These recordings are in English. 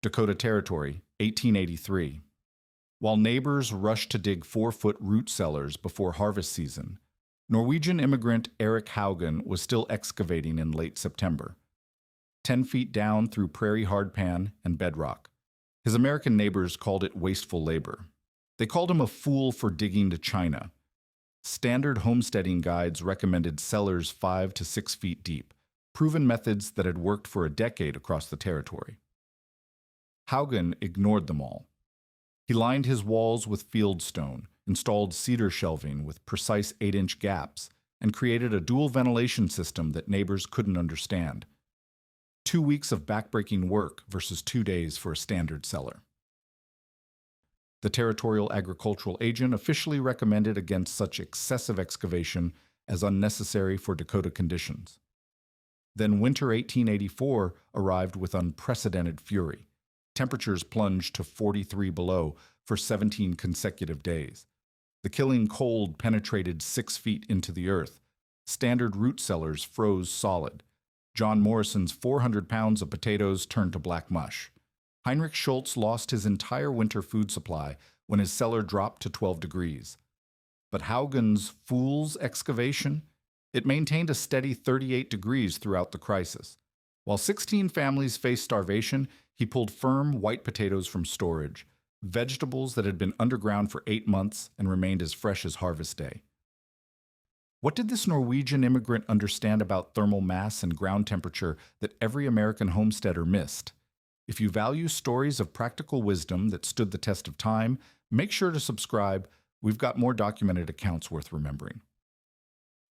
Dakota Territory, 1883. While neighbors rushed to dig 4-foot root cellars before harvest season, Norwegian immigrant Erik Haugen was still excavating in late September, 10 feet down through prairie hardpan and bedrock. His American neighbors called it wasteful labor. They called him a fool for digging to China. Standard homesteading guides recommended cellars 5 to 6 feet deep, proven methods that had worked for a decade across the territory. Haugen ignored them all. He lined his walls with fieldstone, installed cedar shelving with precise 8-inch gaps, and created a dual ventilation system that neighbors couldn't understand. 2 weeks of backbreaking work versus 2 days for a standard cellar. The territorial agricultural agent officially recommended against such excessive excavation as unnecessary for Dakota conditions. Then winter 1884 arrived with unprecedented fury. Temperatures plunged to 43 below for 17 consecutive days. The killing cold penetrated 6 feet into the earth. Standard root cellars froze solid. John Morrison's 400 pounds of potatoes turned to black mush. Heinrich Schultz lost his entire winter food supply when his cellar dropped to 12 degrees. But Haugen's fool's excavation? It maintained a steady 38 degrees throughout the crisis. While 16 families faced starvation, he pulled firm white potatoes from storage, vegetables that had been underground for 8 months and remained as fresh as harvest day. What did this Norwegian immigrant understand about thermal mass and ground temperature that every American homesteader missed? If you value stories of practical wisdom that stood the test of time, make sure to subscribe. We've got more documented accounts worth remembering.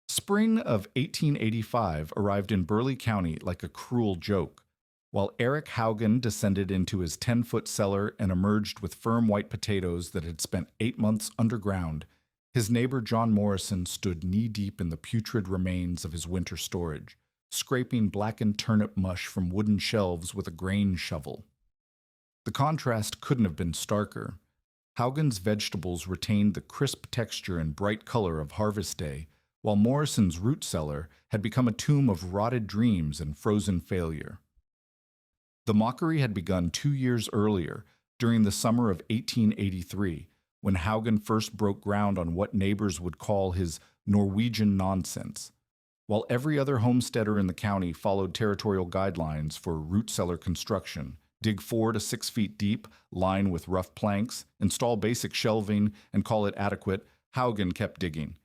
Spring of 1885 arrived in Burleigh County like a cruel joke. While Erik Haugen descended into his 10-foot cellar and emerged with firm white potatoes that had spent 8 months underground, his neighbor John Morrison stood knee-deep in the putrid remains of his winter storage, scraping blackened turnip mush from wooden shelves with a grain shovel. The contrast couldn't have been starker. Haugen's vegetables retained the crisp texture and bright color of harvest day, while Morrison's root cellar had become a tomb of rotted dreams and frozen failure. The mockery had begun 2 years earlier, during the summer of 1883, when Haugen first broke ground on what neighbors would call his Norwegian nonsense. While every other homesteader in the county followed territorial guidelines for root cellar construction, dig 4 to 6 feet deep, line with rough planks, install basic shelving, and call it adequate, Haugen kept digging.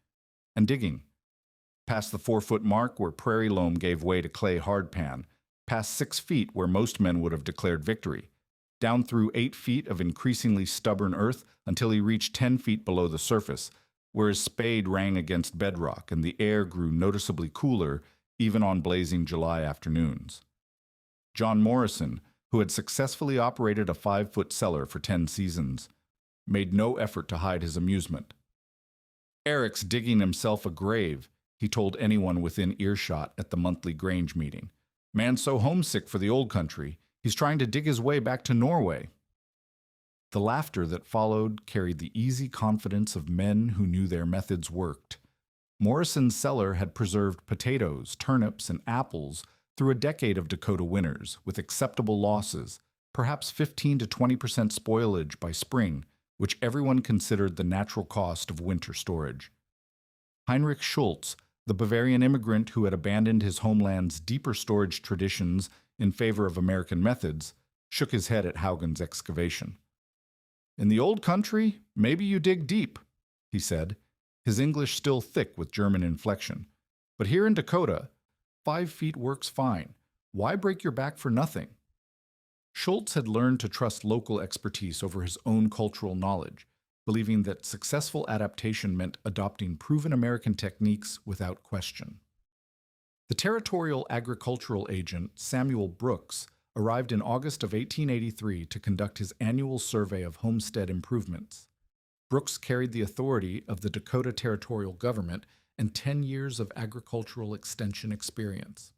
And digging. Past the 4-foot mark where prairie loam gave way to clay hardpan, past 6 feet where most men would have declared victory, down through 8 feet of increasingly stubborn earth until he reached 10 feet below the surface, where his spade rang against bedrock and the air grew noticeably cooler even on blazing July afternoons. John Morrison, who had successfully operated a 5-foot cellar for 10 seasons, made no effort to hide his amusement. "Erik's digging himself a grave," he told anyone within earshot at the monthly Grange meeting. "Man's so homesick for the old country, he's trying to dig his way back to Norway." The laughter that followed carried the easy confidence of men who knew their methods worked. Morrison's cellar had preserved potatoes, turnips, and apples through a decade of Dakota winters, with acceptable losses, perhaps 15 to 20% spoilage by spring, which everyone considered the natural cost of winter storage. Heinrich Schultz, the Bavarian immigrant who had abandoned his homeland's deeper storage traditions in favor of American methods, shook his head at Haugen's excavation. "In the old country, maybe you dig deep," he said, his English still thick with German inflection. "But here in Dakota, 5 feet works fine. Why break your back for nothing?" Schultz had learned to trust local expertise over his own cultural knowledge, believing that successful adaptation meant adopting proven American techniques without question. The territorial agricultural agent, Samuel Brooks, arrived in August of 1883 to conduct his annual survey of homestead improvements. Brooks carried the authority of the Dakota Territorial government and 10 years of agricultural extension experience.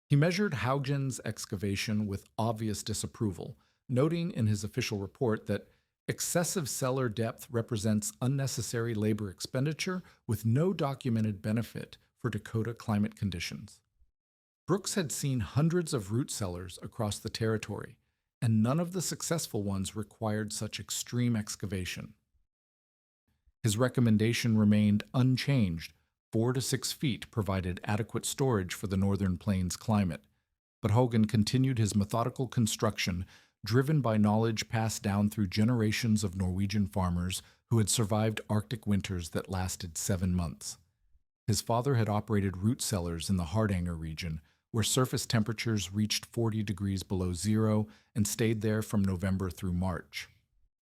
He measured Haugen's excavation with obvious disapproval, noting in his official report that excessive cellar depth represents unnecessary labor expenditure with no documented benefit for Dakota climate conditions. Brooks had seen hundreds of root cellars across the territory, and none of the successful ones required such extreme excavation. His recommendation remained unchanged. 4 to 6 feet provided adequate storage for the northern plains climate, but Hogan continued his methodical construction, driven by knowledge passed down through generations of Norwegian farmers who had survived Arctic winters that lasted 7 months. His father had operated root cellars in the Hardanger region, where surface temperatures reached 40 degrees below zero and stayed there from November through March.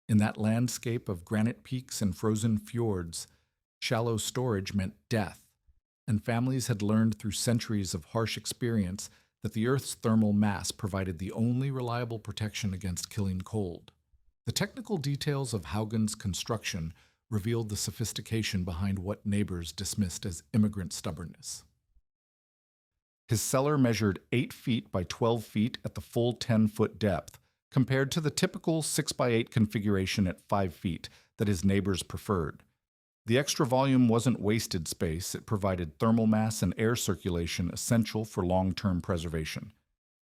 In that landscape of granite peaks and frozen fjords, shallow storage meant death, and families had learned through centuries of harsh experience that the Earth's thermal mass provided the only reliable protection against killing cold. The technical details of Haugen's construction revealed the sophistication behind what neighbors dismissed as immigrant stubbornness. His cellar measured 8 feet by 12 feet at the full 10-foot depth, compared to the typical 6 by 8 configuration at 5 feet that his neighbors preferred. The extra volume wasn't wasted space, it provided thermal mass and air circulation essential for long-term preservation.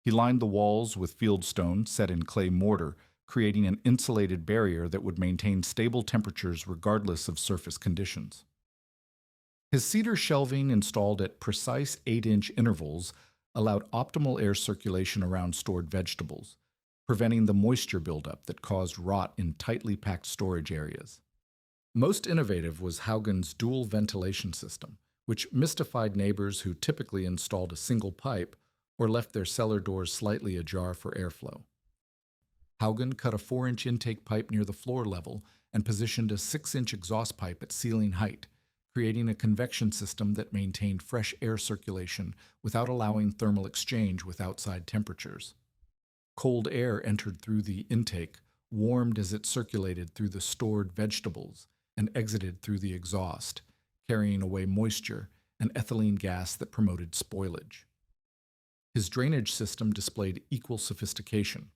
He lined the walls with fieldstone set in clay mortar, creating an insulated barrier that would maintain stable temperatures regardless of surface conditions. His cedar shelving, installed at precise 8-inch intervals, allowed optimal air circulation around stored vegetables, preventing the moisture buildup that caused rot in tightly packed storage areas. Most innovative was Haugen's dual ventilation system, which mystified neighbors who typically installed a single pipe or left their cellar doors slightly ajar for airflow. Haugen cut a 4-inch intake pipe near the floor level and positioned a 6-inch exhaust pipe at ceiling height, creating a convection system that maintained fresh air circulation without allowing thermal exchange with outside temperatures. Cold air entered through the intake, warmed as it circulated through the stored vegetables, and exited through the exhaust, carrying away moisture and ethylene gas that promoted spoilage. His drainage system displayed equal sophistication.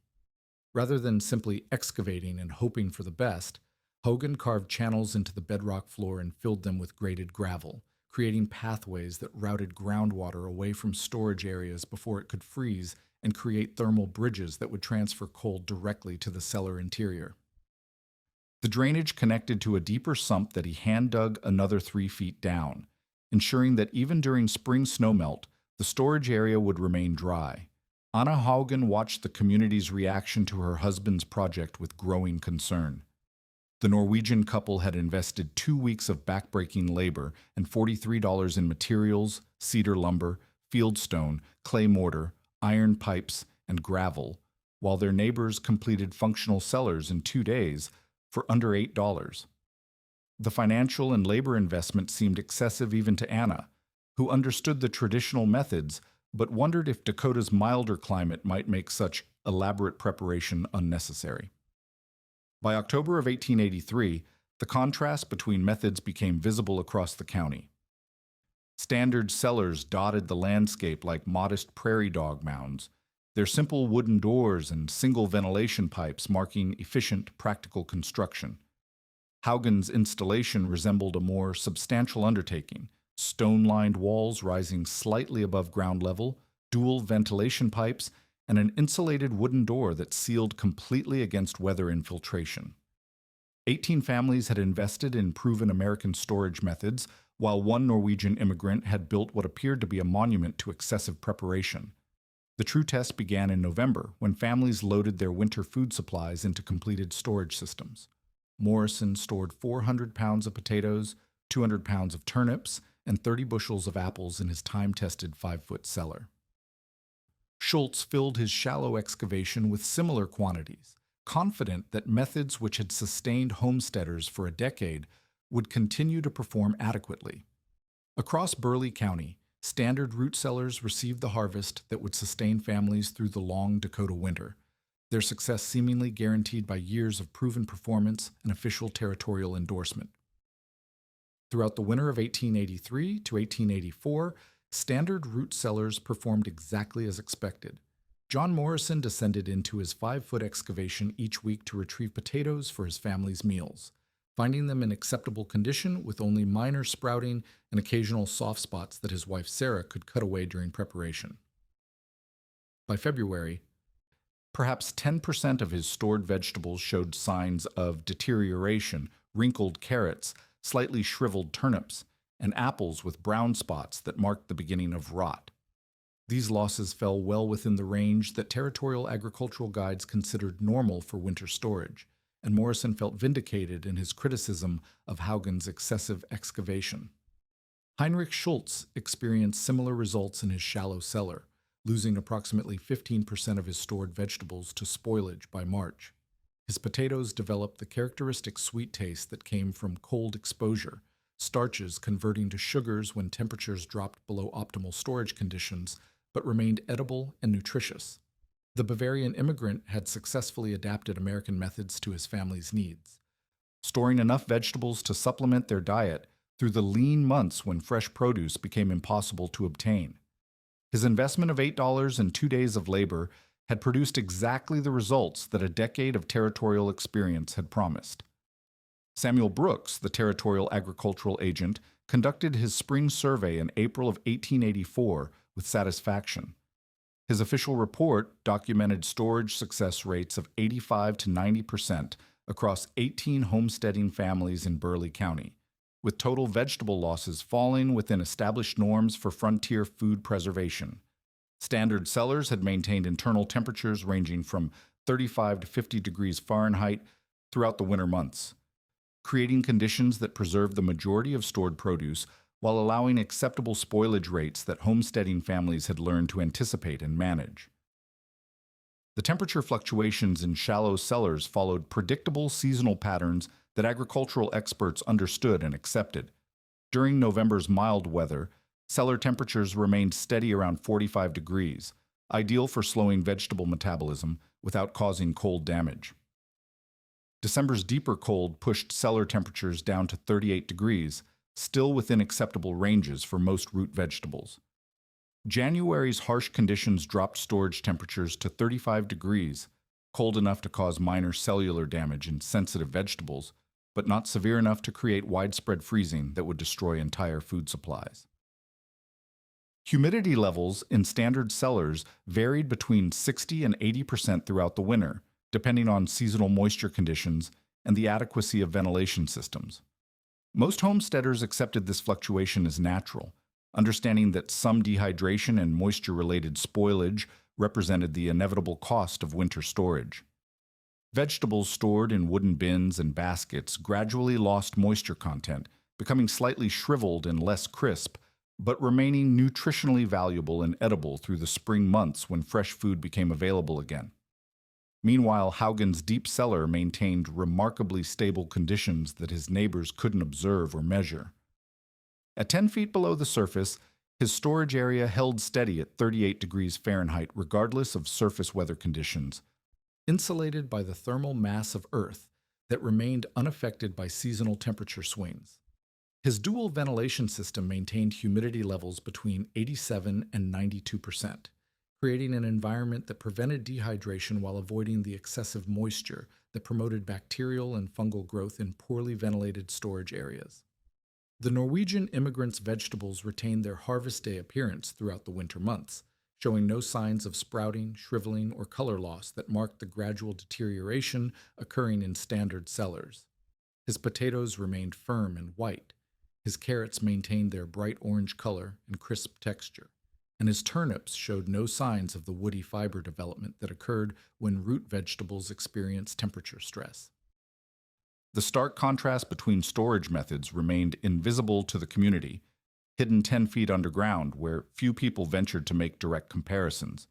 Rather than simply excavating and hoping for the best, Haugen carved channels into the bedrock floor and filled them with graded gravel, creating pathways that routed groundwater away from storage areas before it could freeze and create thermal bridges that would transfer cold directly to the cellar interior. The drainage connected to a deeper sump that he hand-dug another 3 feet down, ensuring that even during spring snowmelt, the storage area would remain dry. Anna Haugen watched the community's reaction to her husband's project with growing concern. The Norwegian couple had invested 2 weeks of backbreaking labor and $43 in materials, cedar lumber, fieldstone, clay mortar, iron pipes, and gravel, while their neighbors completed functional cellars in 2 days for under $8. The financial and labor investment seemed excessive even to Anna, who understood the traditional methods but wondered if Dakota's milder climate might make such elaborate preparation unnecessary. By October of 1883, the contrast between methods became visible across the county. Standard cellars dotted the landscape like modest prairie dog mounds, their simple wooden doors and single ventilation pipes marking efficient, practical construction. Haugen's installation resembled a more substantial undertaking, stone-lined walls rising slightly above ground level, dual ventilation pipes, and an insulated wooden door that sealed completely against weather infiltration. 18 families had invested in proven American storage methods, while one Norwegian immigrant had built what appeared to be a monument to excessive preparation. The true test began in November, when families loaded their winter food supplies into completed storage systems. Morrison stored 400 pounds of potatoes, 200 pounds of turnips, and 30 bushels of apples in his time-tested 5-foot cellar. Schultz filled his shallow excavation with similar quantities, confident that methods which had sustained homesteaders for a decade would continue to perform adequately. Across Burleigh County, standard root cellars received the harvest that would sustain families through the long Dakota winter, their success seemingly guaranteed by years of proven performance and official territorial endorsement. Throughout the winter of 1883 to 1884, standard root cellars performed exactly as expected. John Morrison descended into his 5-foot excavation each week to retrieve potatoes for his family's meals, finding them in acceptable condition with only minor sprouting and occasional soft spots that his wife Sarah could cut away during preparation. By February, Perhaps 10% of his stored vegetables showed signs of deterioration, wrinkled carrots, slightly shriveled turnips, and apples with brown spots that marked the beginning of rot. These losses fell well within the range that territorial agricultural guides considered normal for winter storage, and Morrison felt vindicated in his criticism of Haugen's excessive excavation. Heinrich Schultz experienced similar results in his shallow cellar, losing approximately 15% of his stored vegetables to spoilage by March. His potatoes developed the characteristic sweet taste that came from cold exposure, starches converting to sugars when temperatures dropped below optimal storage conditions, but remained edible and nutritious. The Bavarian immigrant had successfully adapted American methods to his family's needs, storing enough vegetables to supplement their diet through the lean months when fresh produce became impossible to obtain. His investment of $8 and 2 days of labor had produced exactly the results that a decade of territorial experience had promised. Samuel Brooks, the territorial agricultural agent, conducted his spring survey in April of 1884 with satisfaction. His official report documented storage success rates of 85 to 90% across 18 homesteading families in Burleigh County, with total vegetable losses falling within established norms for frontier food preservation. Standard cellars had maintained internal temperatures ranging from 35 to 50 degrees Fahrenheit throughout the winter months, creating conditions that preserved the majority of stored produce while allowing acceptable spoilage rates that homesteading families had learned to anticipate and manage. The temperature fluctuations in shallow cellars followed predictable seasonal patterns that agricultural experts understood and accepted. During November's mild weather, cellar temperatures remained steady around 45 degrees, ideal for slowing vegetable metabolism without causing cold damage. December's deeper cold pushed cellar temperatures down to 38 degrees, still within acceptable ranges for most root vegetables. January's harsh conditions dropped storage temperatures to 35 degrees, cold enough to cause minor cellular damage in sensitive vegetables, but not severe enough to create widespread freezing that would destroy entire food supplies. Humidity levels in standard cellars varied between 60 and 80% throughout the winter, depending on seasonal moisture conditions and the adequacy of ventilation systems. Most homesteaders accepted this fluctuation as natural, understanding that some dehydration and moisture-related spoilage represented the inevitable cost of winter storage. Vegetables stored in wooden bins and baskets gradually lost moisture content, becoming slightly shriveled and less crisp, but remaining nutritionally valuable and edible through the spring months when fresh food became available again. Meanwhile, Haugen's deep cellar maintained remarkably stable conditions that his neighbors couldn't observe or measure. At 10 feet below the surface, his storage area held steady at 38 degrees Fahrenheit regardless of surface weather conditions, insulated by the thermal mass of Earth that remained unaffected by seasonal temperature swings. His dual ventilation system maintained humidity levels between 87 and 92%, creating an environment that prevented dehydration while avoiding the excessive moisture that promoted bacterial and fungal growth in poorly ventilated storage areas. The Norwegian immigrants' vegetables retained their harvest day appearance throughout the winter months, showing no signs of sprouting, shriveling, or color loss that marked the gradual deterioration occurring in standard cellars. His potatoes remained firm and white, his carrots maintained their bright orange color and crisp texture, and his turnips showed no signs of the woody fiber development that occurred when root vegetables experience temperature stress. The stark contrast between storage methods remained invisible to the community, hidden 10 feet underground where few people ventured to make direct comparisons.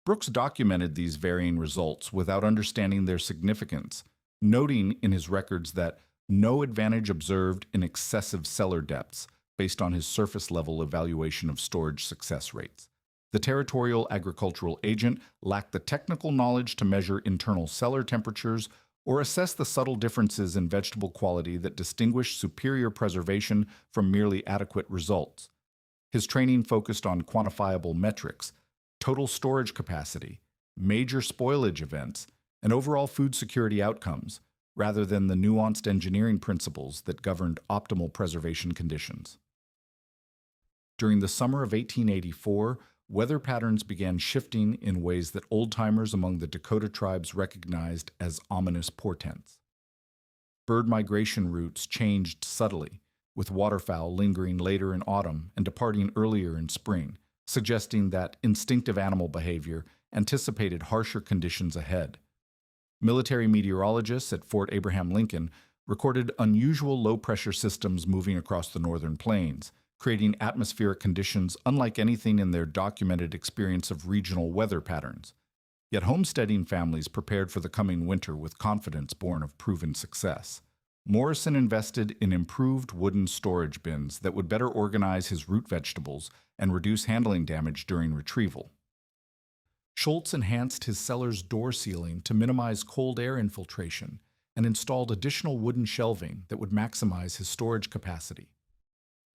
Brooks documented these varying results without understanding their significance, noting in his records that no advantage observed in excessive cellar depths based on his surface-level evaluation of storage success rates. The territorial agricultural agent lacked the technical knowledge to measure internal cellar temperatures or assess the subtle differences in vegetable quality that distinguish superior preservation from merely adequate results. His training focused on quantifiable metrics, total storage capacity, major spoilage events, and overall food security outcomes, rather than the nuanced engineering principles that governed optimal preservation conditions. During the summer of 1884, weather patterns began shifting in ways that old-timers among the Dakota tribes recognized as ominous portents. Bird migration routes changed subtly, with waterfowl lingering later in autumn and departing earlier in spring, suggesting that instinctive animal behavior anticipated harsher conditions ahead. Military meteorologists at Fort Abraham Lincoln recorded unusual low-pressure systems moving across the northern plains, creating atmospheric conditions unlike anything in their documented experience of regional weather patterns. Yet homesteading families prepared for the coming winter with confidence born of proven success. Morrison invested in improved wooden storage bins that would better organize his root vegetables and reduce handling damage during retrieval. Schultz enhanced his cellar's door sealing to minimize cold air infiltration and installed additional wooden shelving that would maximize his storage capacity.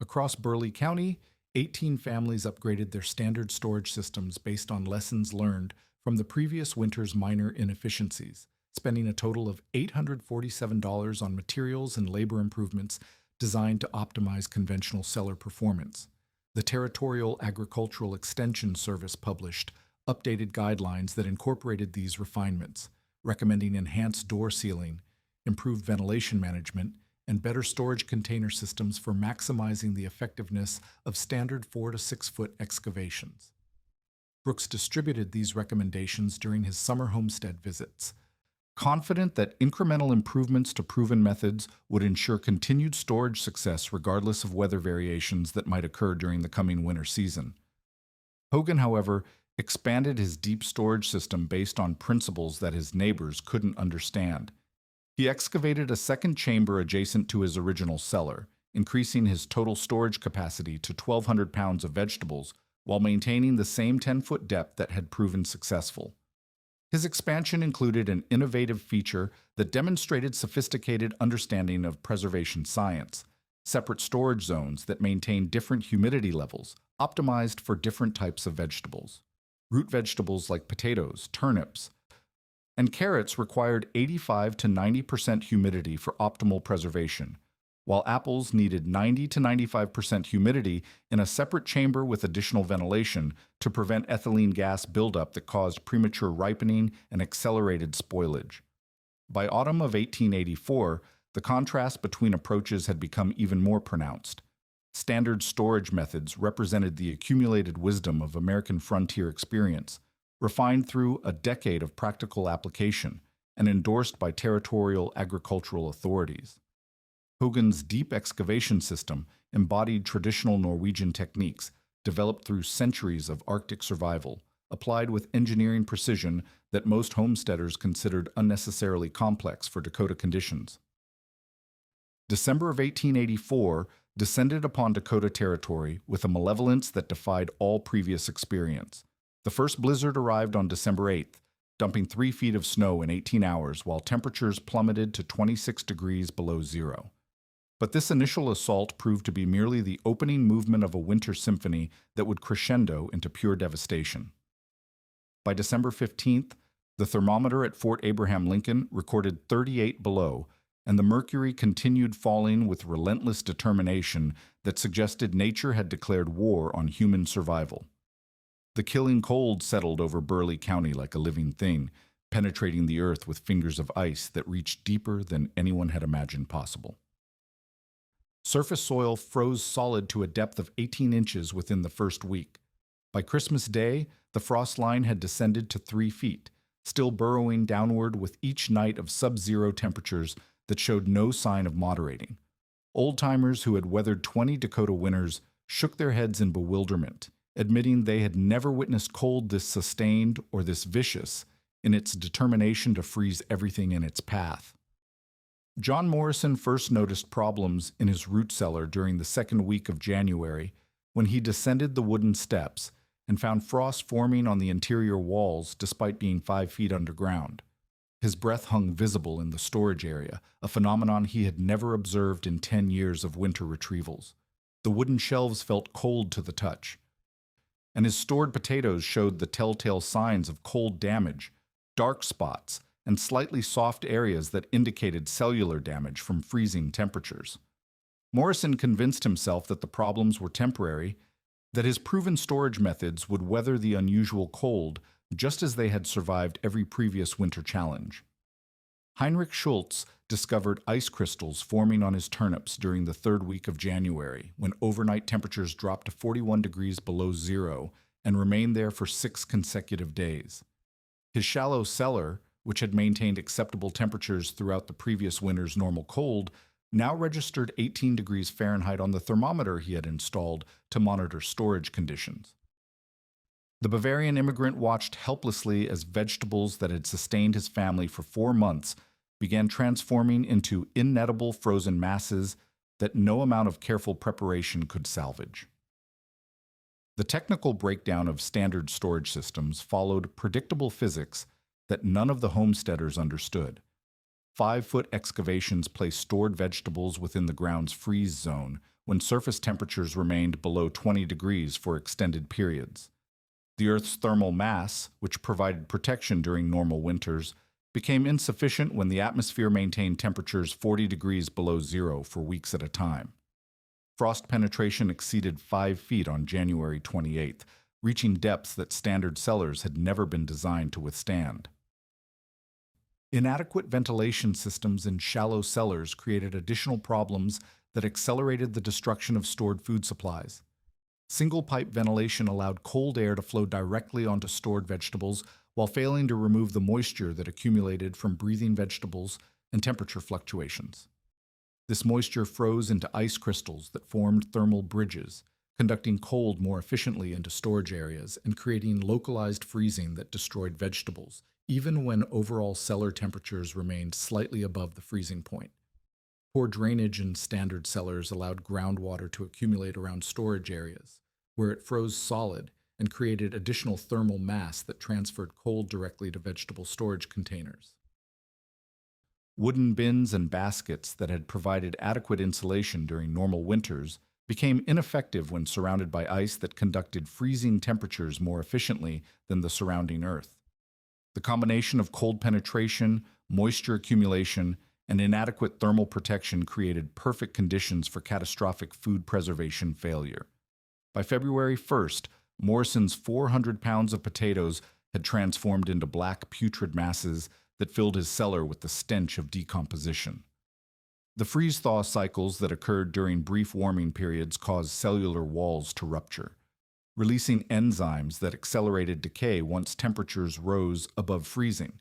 Across Burleigh County, 18 families upgraded their standard storage systems based on lessons learned from the previous winter's minor inefficiencies, spending a total of $847 on materials and labor improvements designed to optimize conventional cellar performance. The Territorial Agricultural Extension Service published updated guidelines that incorporated these refinements, recommending enhanced door sealing, improved ventilation management, and better storage container systems for maximizing the effectiveness of standard 4 to 6 foot excavations. Brooks distributed these recommendations during his summer homestead visits, confident that incremental improvements to proven methods would ensure continued storage success regardless of weather variations that might occur during the coming winter season. Hogan, however, expanded his deep storage system based on principles that his neighbors couldn't understand. He excavated a second chamber adjacent to his original cellar, increasing his total storage capacity to 1,200 pounds of vegetables while maintaining the same 10-foot depth that had proven successful. His expansion included an innovative feature that demonstrated sophisticated understanding of preservation science, separate storage zones that maintained different humidity levels, optimized for different types of vegetables. Root vegetables like potatoes, turnips, and carrots required 85 to 90% humidity for optimal preservation, while apples needed 90 to 95% humidity in a separate chamber with additional ventilation to prevent ethylene gas buildup that caused premature ripening and accelerated spoilage. By autumn of 1884, the contrast between approaches had become even more pronounced. Standard storage methods represented the accumulated wisdom of American frontier experience, refined through a decade of practical application and endorsed by territorial agricultural authorities. Hogan's deep excavation system embodied traditional Norwegian techniques developed through centuries of Arctic survival, applied with engineering precision that most homesteaders considered unnecessarily complex for Dakota conditions. December of 1884 descended upon Dakota Territory with a malevolence that defied all previous experience. The first blizzard arrived on December 8th, dumping 3 feet of snow in 18 hours while temperatures plummeted to 26 degrees below zero. But this initial assault proved to be merely the opening movement of a winter symphony that would crescendo into pure devastation. By December 15th, the thermometer at Fort Abraham Lincoln recorded 38 below, and the mercury continued falling with relentless determination that suggested nature had declared war on human survival. The killing cold settled over Burleigh County like a living thing, penetrating the earth with fingers of ice that reached deeper than anyone had imagined possible. Surface soil froze solid to a depth of 18 inches within the first week. By Christmas Day, the frost line had descended to 3 feet, still burrowing downward with each night of sub-zero temperatures that showed no sign of moderating. Old-timers who had weathered 20 Dakota winters shook their heads in bewilderment, admitting they had never witnessed cold this sustained or this vicious in its determination to freeze everything in its path. John Morrison first noticed problems in his root cellar during the second week of January when he descended the wooden steps and found frost forming on the interior walls despite being 5 feet underground. His breath hung visible in the storage area, a phenomenon he had never observed in 10 years of winter retrievals. The wooden shelves felt cold to the touch, and his stored potatoes showed the telltale signs of cold damage, dark spots, and slightly soft areas that indicated cellular damage from freezing temperatures. Morrison convinced himself that the problems were temporary, that his proven storage methods would weather the unusual cold just as they had survived every previous winter challenge. Heinrich Schultz discovered ice crystals forming on his turnips during the third week of January, when overnight temperatures dropped to 41 degrees below zero and remained there for 6 consecutive days. His shallow cellar, which had maintained acceptable temperatures throughout the previous winter's normal cold, now registered 18 degrees Fahrenheit on the thermometer he had installed to monitor storage conditions. The Bavarian immigrant watched helplessly as vegetables that had sustained his family for 4 months began transforming into inedible frozen masses that no amount of careful preparation could salvage. The technical breakdown of standard storage systems followed predictable physics that none of the homesteaders understood. 5-foot excavations placed stored vegetables within the ground's freeze zone when surface temperatures remained below 20 degrees for extended periods. The Earth's thermal mass, which provided protection during normal winters, became insufficient when the atmosphere maintained temperatures 40 degrees below zero for weeks at a time. Frost penetration exceeded 5 feet on January 28th, reaching depths that standard cellars had never been designed to withstand. Inadequate ventilation systems in shallow cellars created additional problems that accelerated the destruction of stored food supplies. Single-pipe ventilation allowed cold air to flow directly onto stored vegetables while failing to remove the moisture that accumulated from breathing vegetables and temperature fluctuations. This moisture froze into ice crystals that formed thermal bridges, conducting cold more efficiently into storage areas and creating localized freezing that destroyed vegetables, even when overall cellar temperatures remained slightly above the freezing point. Poor drainage in standard cellars allowed groundwater to accumulate around storage areas, where it froze solid and created additional thermal mass that transferred cold directly to vegetable storage containers. Wooden bins and baskets that had provided adequate insulation during normal winters became ineffective when surrounded by ice that conducted freezing temperatures more efficiently than the surrounding earth. The combination of cold penetration, moisture accumulation, and inadequate thermal protection created perfect conditions for catastrophic food preservation failure. By February 1st, Morrison's 400 pounds of potatoes had transformed into black putrid masses that filled his cellar with the stench of decomposition. The freeze-thaw cycles that occurred during brief warming periods caused cellular walls to rupture, releasing enzymes that accelerated decay once temperatures rose above freezing.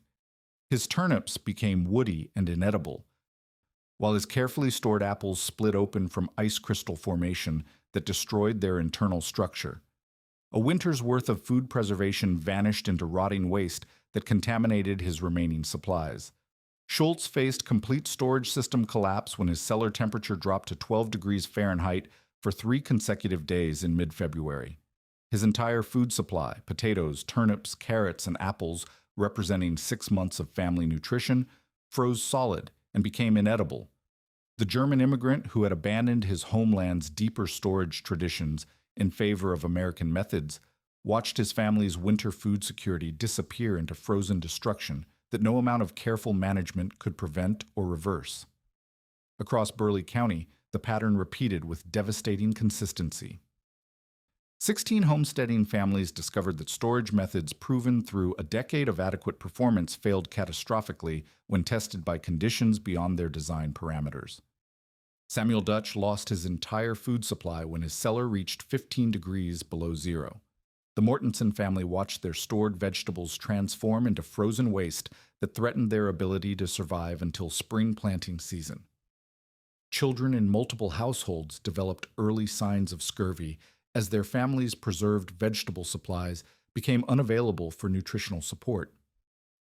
His turnips became woody and inedible, while his carefully stored apples split open from ice crystal formation that destroyed their internal structure. A winter's worth of food preservation vanished into rotting waste that contaminated his remaining supplies. Schultz faced complete storage system collapse when his cellar temperature dropped to 12 degrees Fahrenheit for 3 consecutive days in mid-February. His entire food supply, potatoes, turnips, carrots, and apples, representing 6 months of family nutrition, froze solid and became inedible. The German immigrant who had abandoned his homeland's deeper storage traditions in favor of American methods watched his family's winter food security disappear into frozen destruction that no amount of careful management could prevent or reverse. Across Burleigh County, the pattern repeated with devastating consistency. 16 homesteading families discovered that storage methods proven through a decade of adequate performance failed catastrophically when tested by conditions beyond their design parameters. Samuel Dutch lost his entire food supply when his cellar reached 15 degrees below zero. The Mortensen family watched their stored vegetables transform into frozen waste that threatened their ability to survive until spring planting season. Children in multiple households developed early signs of scurvy as their families' preserved vegetable supplies became unavailable for nutritional support.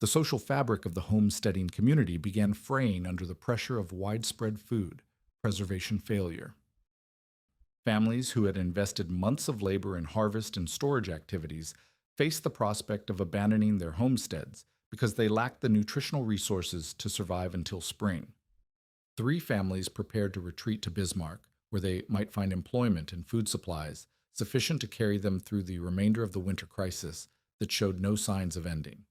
The social fabric of the homesteading community began fraying under the pressure of widespread food preservation failure. Families who had invested months of labor in harvest and storage activities faced the prospect of abandoning their homesteads because they lacked the nutritional resources to survive until spring. 3 families prepared to retreat to Bismarck, where they might find employment and food supplies sufficient to carry them through the remainder of the winter crisis that showed no signs of ending.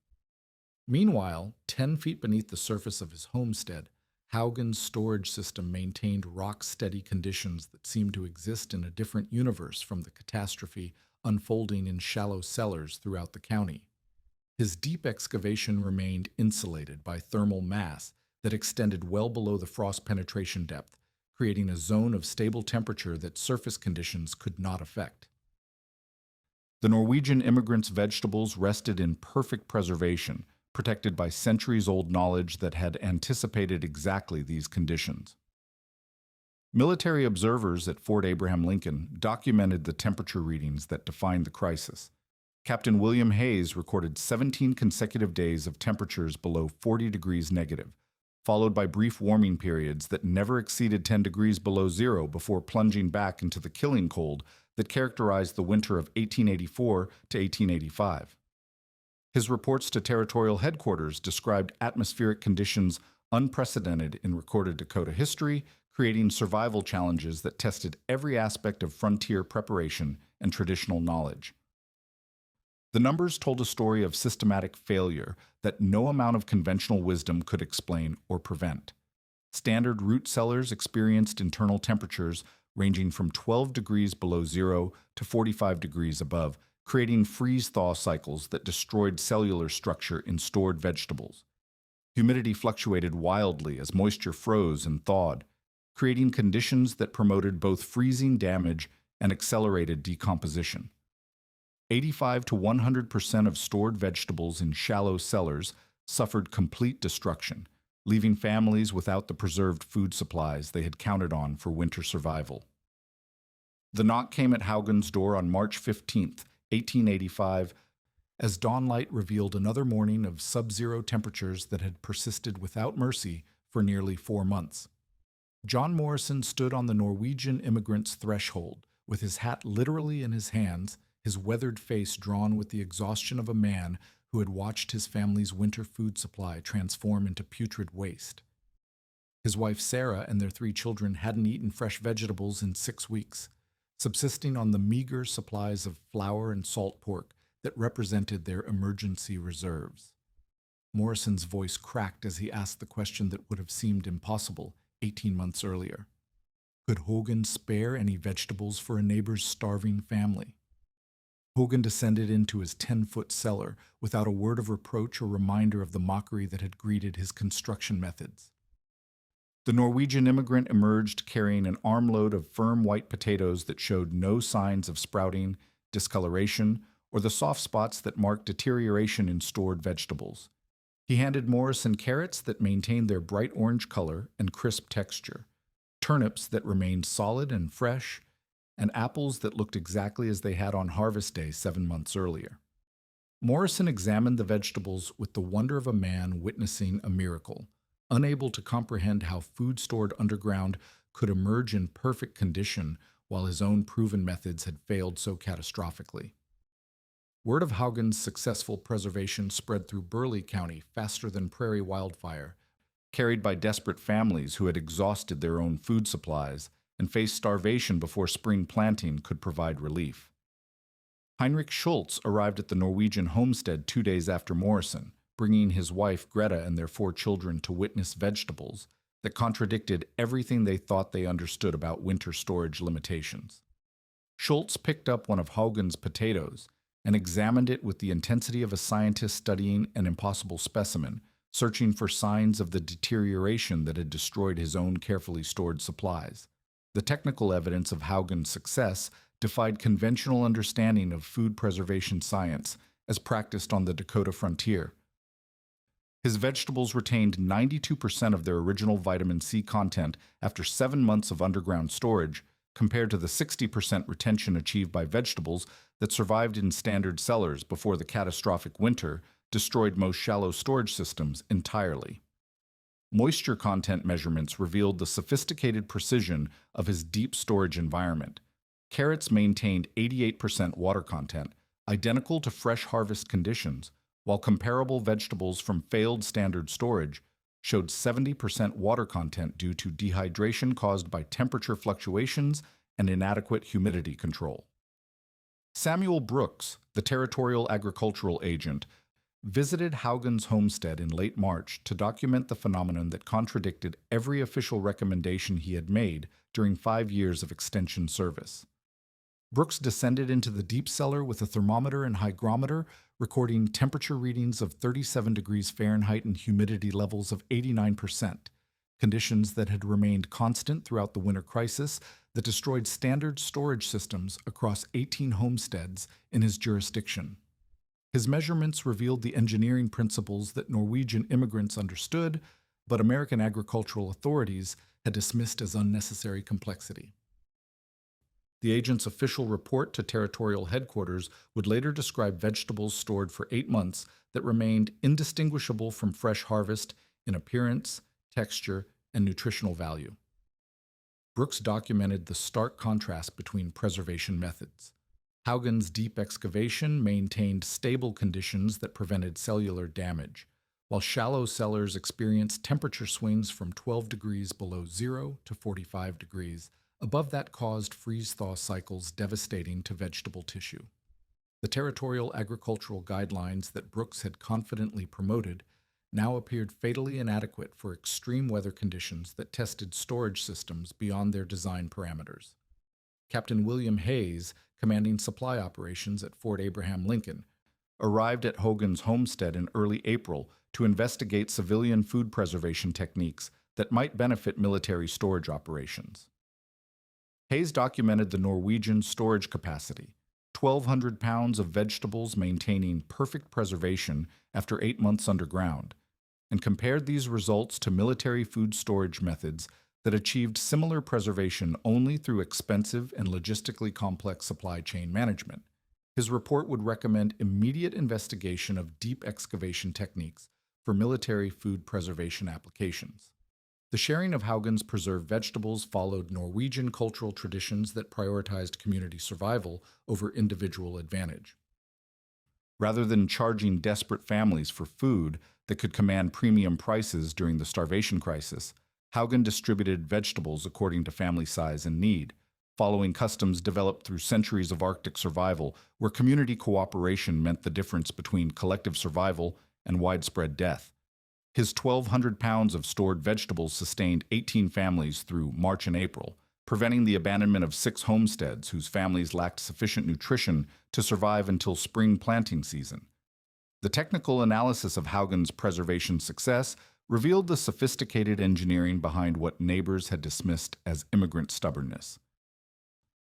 Meanwhile, 10 feet beneath the surface of his homestead, Haugen's storage system maintained rock-steady conditions that seemed to exist in a different universe from the catastrophe unfolding in shallow cellars throughout the county. His deep excavation remained insulated by thermal mass that extended well below the frost penetration depth, creating a zone of stable temperature that surface conditions could not affect. The Norwegian immigrants' vegetables rested in perfect preservation, protected by centuries-old knowledge that had anticipated exactly these conditions. Military observers at Fort Abraham Lincoln documented the temperature readings that defined the crisis. Captain William Hayes recorded 17 consecutive days of temperatures below 40 degrees negative, followed by brief warming periods that never exceeded 10 degrees below zero before plunging back into the killing cold that characterized the winter of 1884 to 1885. His reports to territorial headquarters described atmospheric conditions unprecedented in recorded Dakota history, creating survival challenges that tested every aspect of frontier preparation and traditional knowledge. The numbers told a story of systematic failure that no amount of conventional wisdom could explain or prevent. Standard root cellars experienced internal temperatures ranging from 12 degrees below zero to 45 degrees above, creating freeze-thaw cycles that destroyed cellular structure in stored vegetables. Humidity fluctuated wildly as moisture froze and thawed, creating conditions that promoted both freezing damage and accelerated decomposition. 85 to 100% of stored vegetables in shallow cellars suffered complete destruction, leaving families without the preserved food supplies they had counted on for winter survival. The knock came at Haugen's door on March 15, 1885, as dawnlight revealed another morning of sub-zero temperatures that had persisted without mercy for nearly 4 months. John Morrison stood on the Norwegian immigrant's threshold, with his hat literally in his hands, his weathered face drawn with the exhaustion of a man who had watched his family's winter food supply transform into putrid waste. His wife Sarah and their 3 children hadn't eaten fresh vegetables in 6 weeks, subsisting on the meager supplies of flour and salt pork that represented their emergency reserves. Morrison's voice cracked as he asked the question that would have seemed impossible 18 months earlier. Could Haugen spare any vegetables for a neighbor's starving family? Haugen descended into his 10-foot cellar without a word of reproach or reminder of the mockery that had greeted his construction methods. The Norwegian immigrant emerged carrying an armload of firm white potatoes that showed no signs of sprouting, discoloration, or the soft spots that marked deterioration in stored vegetables. He handed Morrison carrots that maintained their bright orange color and crisp texture, turnips that remained solid and fresh, and apples that looked exactly as they had on harvest day 7 months earlier. Morrison examined the vegetables with the wonder of a man witnessing a miracle, unable to comprehend how food stored underground could emerge in perfect condition while his own proven methods had failed so catastrophically. Word of Haugen's successful preservation spread through Burleigh County faster than prairie wildfire, carried by desperate families who had exhausted their own food supplies and faced starvation before spring planting could provide relief. Heinrich Schultz arrived at the Norwegian homestead 2 days after Morrison, bringing his wife Greta and their 4 children to witness vegetables that contradicted everything they thought they understood about winter storage limitations. Schultz picked up one of Haugen's potatoes and examined it with the intensity of a scientist studying an impossible specimen, searching for signs of the deterioration that had destroyed his own carefully stored supplies. The technical evidence of Haugen's success defied conventional understanding of food preservation science as practiced on the Dakota frontier. His vegetables retained 92% of their original vitamin C content after 7 months of underground storage, compared to the 60% retention achieved by vegetables that survived in standard cellars before the catastrophic winter destroyed most shallow storage systems entirely. Moisture content measurements revealed the sophisticated precision of his deep storage environment. Carrots maintained 88% water content, identical to fresh harvest conditions, while comparable vegetables from failed standard storage showed 70% water content due to dehydration caused by temperature fluctuations and inadequate humidity control. Samuel Brooks, the territorial agricultural agent, visited Haugen's homestead in late March to document the phenomenon that contradicted every official recommendation he had made during 5 years of extension service. Brooks descended into the deep cellar with a thermometer and hygrometer, recording temperature readings of 37 degrees Fahrenheit and humidity levels of 89%, conditions that had remained constant throughout the winter crisis that destroyed standard storage systems across 18 homesteads in his jurisdiction. His measurements revealed the engineering principles that Norwegian immigrants understood, but American agricultural authorities had dismissed as unnecessary complexity. The agent's official report to territorial headquarters would later describe vegetables stored for 8 months that remained indistinguishable from fresh harvest in appearance, texture, and nutritional value. Brooks documented the stark contrast between preservation methods. Haugen's deep excavation maintained stable conditions that prevented cellular damage, while shallow cellars experienced temperature swings from 12 degrees below zero to 45 degrees. Above that caused freeze-thaw cycles devastating to vegetable tissue. The territorial agricultural guidelines that Brooks had confidently promoted now appeared fatally inadequate for extreme weather conditions that tested storage systems beyond their design parameters. Captain William Hayes, commanding supply operations at Fort Abraham Lincoln, arrived at Haugen's homestead in early April to investigate civilian food preservation techniques that might benefit military storage operations. Hayes documented the Norwegian storage capacity, 1,200 pounds of vegetables maintaining perfect preservation after 8 months underground, and compared these results to military food storage methods that achieved similar preservation only through expensive and logistically complex supply chain management. His report would recommend immediate investigation of deep excavation techniques for military food preservation applications. The sharing of Haugen's preserved vegetables followed Norwegian cultural traditions that prioritized community survival over individual advantage. Rather than charging desperate families for food that could command premium prices during the starvation crisis, Haugen distributed vegetables according to family size and need, following customs developed through centuries of Arctic survival, where community cooperation meant the difference between collective survival and widespread death. His 1,200 pounds of stored vegetables sustained 18 families through March and April, preventing the abandonment of 6 homesteads whose families lacked sufficient nutrition to survive until spring planting season. The technical analysis of Haugen's preservation success revealed the sophisticated engineering behind what neighbors had dismissed as immigrant stubbornness.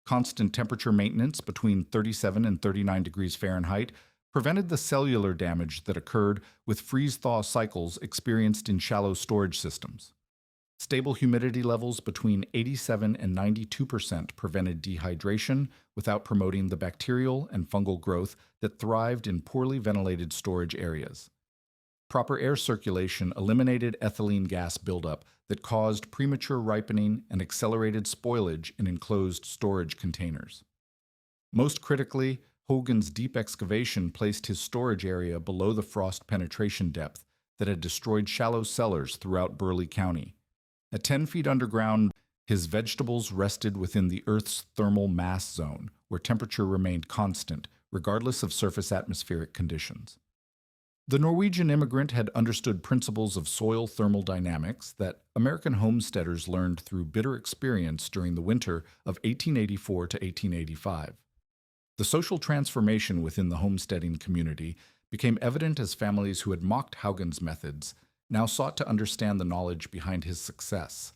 Constant temperature maintenance between 37 and 39 degrees Fahrenheit prevented the cellular damage that occurred with freeze-thaw cycles experienced in shallow storage systems. Stable humidity levels between 87 and 92% prevented dehydration without promoting the bacterial and fungal growth that thrived in poorly ventilated storage areas. Proper air circulation eliminated ethylene gas buildup that caused premature ripening and accelerated spoilage in enclosed storage containers. Most critically, Haugen's deep excavation placed his storage area below the frost penetration depth that had destroyed shallow cellars throughout Burleigh County. At 10 feet underground, his vegetables rested within the Earth's thermal mass zone, where temperature remained constant, regardless of surface atmospheric conditions. The Norwegian immigrant had understood principles of soil thermal dynamics that American homesteaders learned through bitter experience during the winter of 1884 to 1885. The social transformation within the homesteading community became evident as families who had mocked Haugen's methods now sought to understand the knowledge behind his success.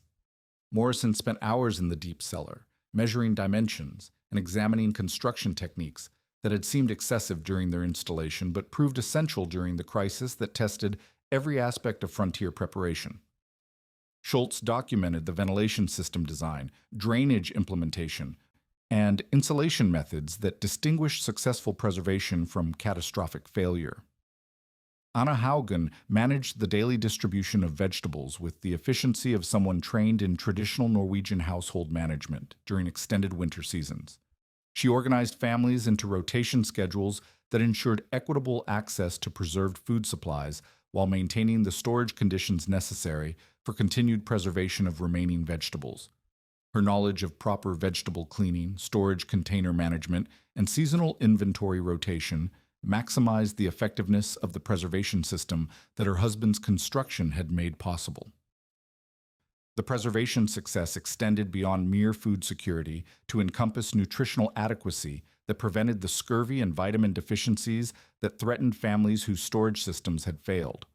Morrison spent hours in the deep cellar, measuring dimensions and examining construction techniques that had seemed excessive during their installation but proved essential during the crisis that tested every aspect of frontier preparation. Schultz documented the ventilation system design, drainage implementation, and insulation methods that distinguish successful preservation from catastrophic failure. Anna Haugen managed the daily distribution of vegetables with the efficiency of someone trained in traditional Norwegian household management during extended winter seasons. She organized families into rotation schedules that ensured equitable access to preserved food supplies while maintaining the storage conditions necessary for continued preservation of remaining vegetables. Her knowledge of proper vegetable cleaning, storage container management, and seasonal inventory rotation maximized the effectiveness of the preservation system that her husband's construction had made possible. The preservation success extended beyond mere food security to encompass nutritional adequacy that prevented the scurvy and vitamin deficiencies that threatened families whose storage systems had failed.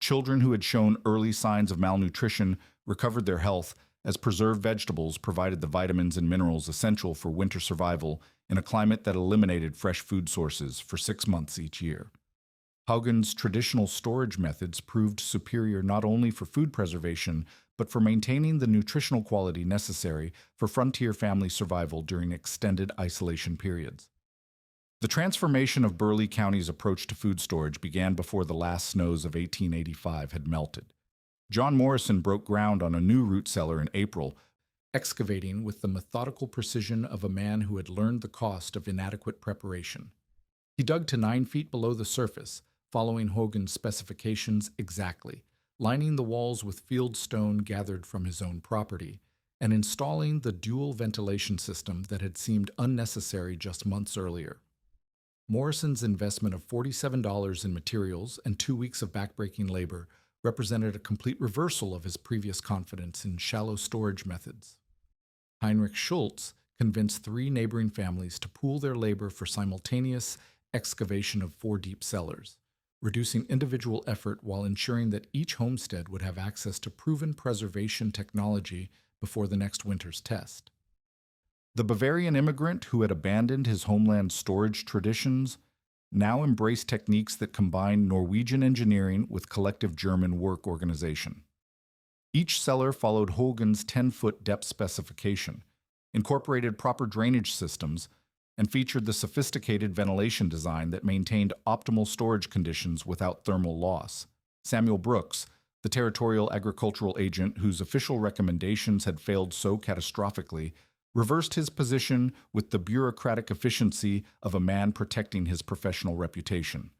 Children who had shown early signs of malnutrition recovered their health as preserved vegetables provided the vitamins and minerals essential for winter survival in a climate that eliminated fresh food sources for 6 months each year. Haugen's traditional storage methods proved superior not only for food preservation, but for maintaining the nutritional quality necessary for frontier family survival during extended isolation periods. The transformation of Burleigh County's approach to food storage began before the last snows of 1885 had melted. John Morrison broke ground on a new root cellar in April, excavating with the methodical precision of a man who had learned the cost of inadequate preparation. He dug to 9 feet below the surface, following Haugen's specifications exactly, lining the walls with field stone gathered from his own property, and installing the dual ventilation system that had seemed unnecessary just months earlier. Morrison's investment of $47 in materials and 2 weeks of backbreaking labor represented a complete reversal of his previous confidence in shallow storage methods. Heinrich Schultz convinced 3 neighboring families to pool their labor for simultaneous excavation of 4 deep cellars, reducing individual effort while ensuring that each homestead would have access to proven preservation technology before the next winter's test. The Bavarian immigrant who had abandoned his homeland's storage traditions now embraced techniques that combine Norwegian engineering with collective German work organization. Each cellar followed Haugen's 10-foot depth specification, incorporated proper drainage systems, and featured the sophisticated ventilation design that maintained optimal storage conditions without thermal loss. Samuel Brooks, the territorial agricultural agent whose official recommendations had failed so catastrophically, reversed his position with the bureaucratic efficiency of a man protecting his professional reputation.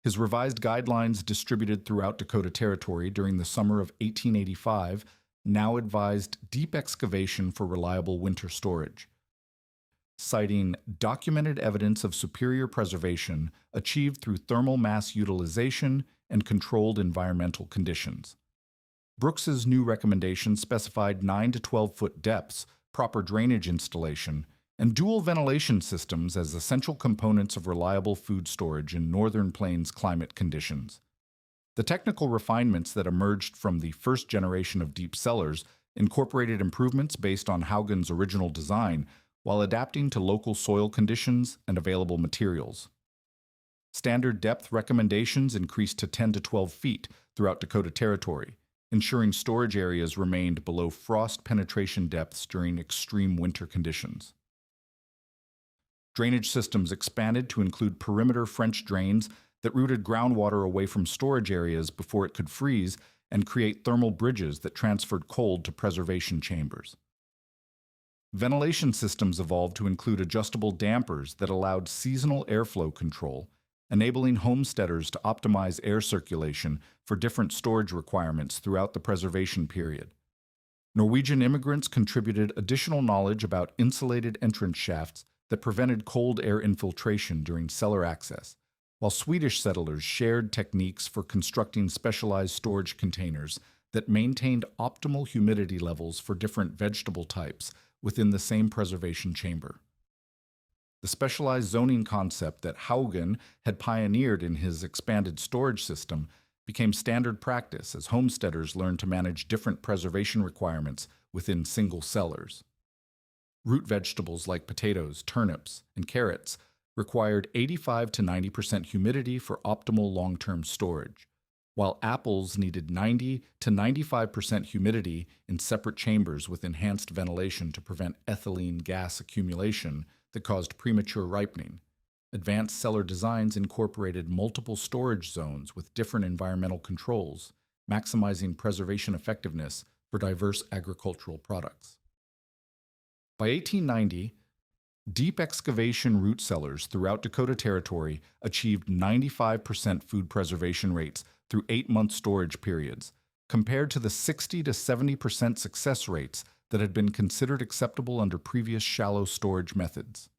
His revised guidelines distributed throughout Dakota Territory during the summer of 1885 now advised deep excavation for reliable winter storage, citing documented evidence of superior preservation achieved through thermal mass utilization and controlled environmental conditions. Brooks's new recommendations specified 9 to 12-foot depths, proper drainage installation, and dual ventilation systems as essential components of reliable food storage in northern plains climate conditions. The technical refinements that emerged from the first generation of deep cellars incorporated improvements based on Haugen's original design while adapting to local soil conditions and available materials. Standard depth recommendations increased to 10 to 12 feet throughout Dakota Territory, ensuring storage areas remained below frost penetration depths during extreme winter conditions. Drainage systems expanded to include perimeter French drains that routed groundwater away from storage areas before it could freeze and create thermal bridges that transferred cold to preservation chambers. Ventilation systems evolved to include adjustable dampers that allowed seasonal airflow control, enabling homesteaders to optimize air circulation for different storage requirements throughout the preservation period. Norwegian immigrants contributed additional knowledge about insulated entrance shafts that prevented cold air infiltration during cellar access, while Swedish settlers shared techniques for constructing specialized storage containers that maintained optimal humidity levels for different vegetable types within the same preservation chamber. The specialized zoning concept that Haugen had pioneered in his expanded storage system became standard practice as homesteaders learned to manage different preservation requirements within single cellars. Root vegetables like potatoes, turnips, and carrots required 85 to 90% humidity for optimal long-term storage, while apples needed 90 to 95% humidity in separate chambers with enhanced ventilation to prevent ethylene gas accumulation that caused premature ripening. Advanced cellar designs incorporated multiple storage zones with different environmental controls, maximizing preservation effectiveness for diverse agricultural products. By 1890, deep excavation root cellars throughout Dakota Territory achieved 95% food preservation rates through 8-month storage periods, compared to the 60 to 70% success rates that had been considered acceptable under previous shallow storage methods.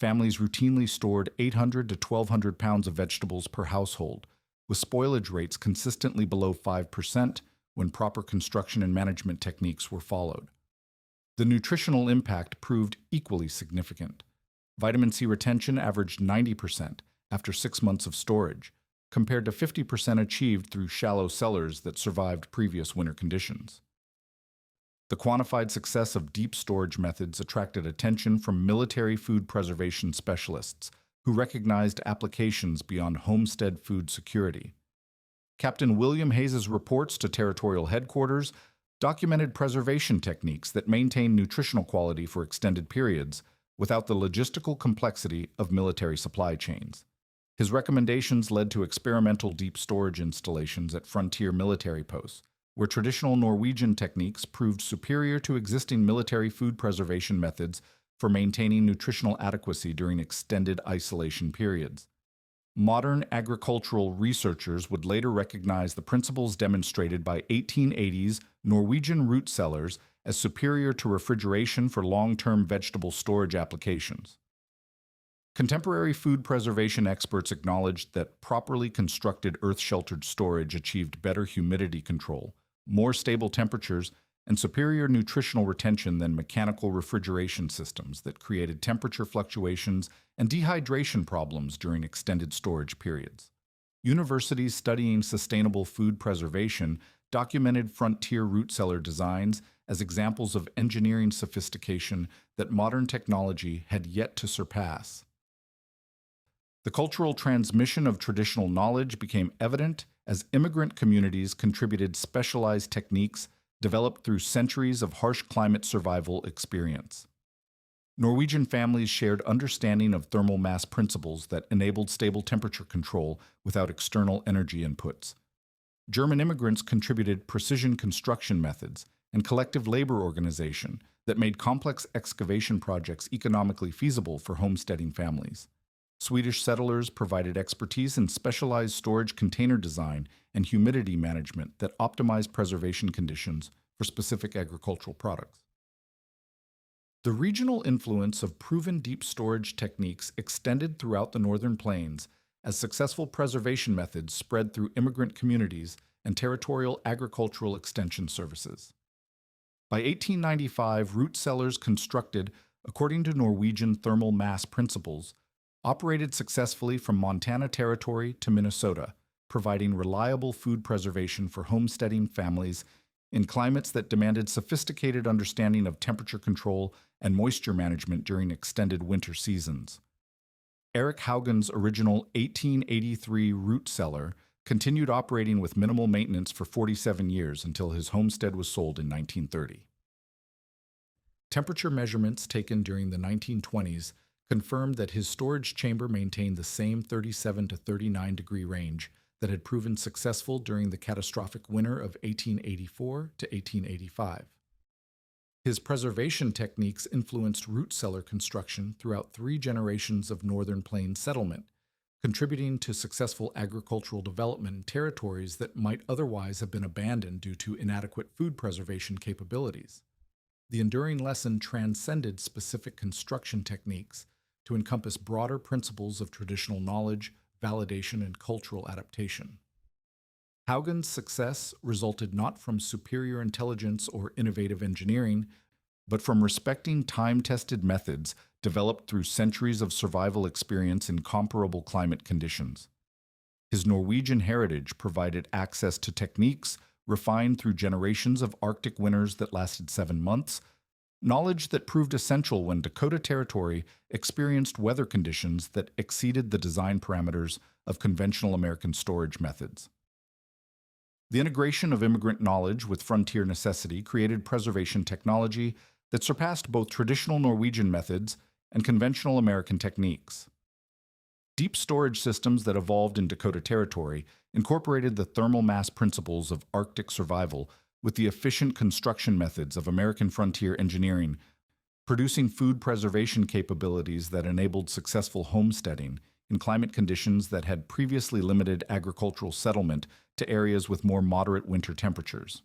families routinely stored 800 to 1,200 pounds of vegetables per household, with spoilage rates consistently below 5% when proper construction and management techniques were followed. The nutritional impact proved equally significant. Vitamin C retention averaged 90% after 6 months of storage, compared to 50% achieved through shallow cellars that survived previous winter conditions. The quantified success of deep storage methods attracted attention from military food preservation specialists who recognized applications beyond homestead food security. Captain William Hayes's reports to territorial headquarters documented preservation techniques that maintain nutritional quality for extended periods without the logistical complexity of military supply chains. His recommendations led to experimental deep storage installations at frontier military posts, where traditional Norwegian techniques proved superior to existing military food preservation methods for maintaining nutritional adequacy during extended isolation periods. Modern agricultural researchers would later recognize the principles demonstrated by 1880s Norwegian root cellars as superior to refrigeration for long-term vegetable storage applications. Contemporary food preservation experts acknowledged that properly constructed earth-sheltered storage achieved better humidity control, more stable temperatures, and superior nutritional retention than mechanical refrigeration systems that created temperature fluctuations and dehydration problems during extended storage periods. Universities studying sustainable food preservation documented frontier root cellar designs as examples of engineering sophistication that modern technology had yet to surpass. The cultural transmission of traditional knowledge became evident as immigrant communities contributed specialized techniques developed through centuries of harsh climate survival experience. Norwegian families shared understanding of thermal mass principles that enabled stable temperature control without external energy inputs. German immigrants contributed precision construction methods and collective labor organization that made complex excavation projects economically feasible for homesteading families. Swedish settlers provided expertise in specialized storage container design and humidity management that optimized preservation conditions for specific agricultural products. The regional influence of proven deep storage techniques extended throughout the northern plains as successful preservation methods spread through immigrant communities and territorial agricultural extension services. By 1895, root cellars constructed according to Norwegian thermal mass principles operated successfully from Montana Territory to Minnesota, providing reliable food preservation for homesteading families in climates that demanded sophisticated understanding of temperature control and moisture management during extended winter seasons. Eric Haugen's original 1883 root cellar continued operating with minimal maintenance for 47 years until his homestead was sold in 1930. Temperature measurements taken during the 1920s confirmed that his storage chamber maintained the same 37 to 39 degree range that had proven successful during the catastrophic winter of 1884 to 1885. His preservation techniques influenced root cellar construction throughout 3 generations of northern plains settlement, contributing to successful agricultural development in territories that might otherwise have been abandoned due to inadequate food preservation capabilities. The enduring lesson transcended specific construction techniques to encompass broader principles of traditional knowledge, validation, and cultural adaptation. Haugen's success resulted not from superior intelligence or innovative engineering, but from respecting time-tested methods developed through centuries of survival experience in comparable climate conditions. His Norwegian heritage provided access to techniques refined through generations of Arctic winters that lasted 7 months, knowledge that proved essential when Dakota Territory experienced weather conditions that exceeded the design parameters of conventional American storage methods. The integration of immigrant knowledge with frontier necessity created preservation technology that surpassed both traditional Norwegian methods and conventional American techniques. Deep storage systems that evolved in Dakota Territory incorporated the thermal mass principles of Arctic survival with the efficient construction methods of American frontier engineering, producing food preservation capabilities that enabled successful homesteading in climate conditions that had previously limited agricultural settlement to areas with more moderate winter temperatures.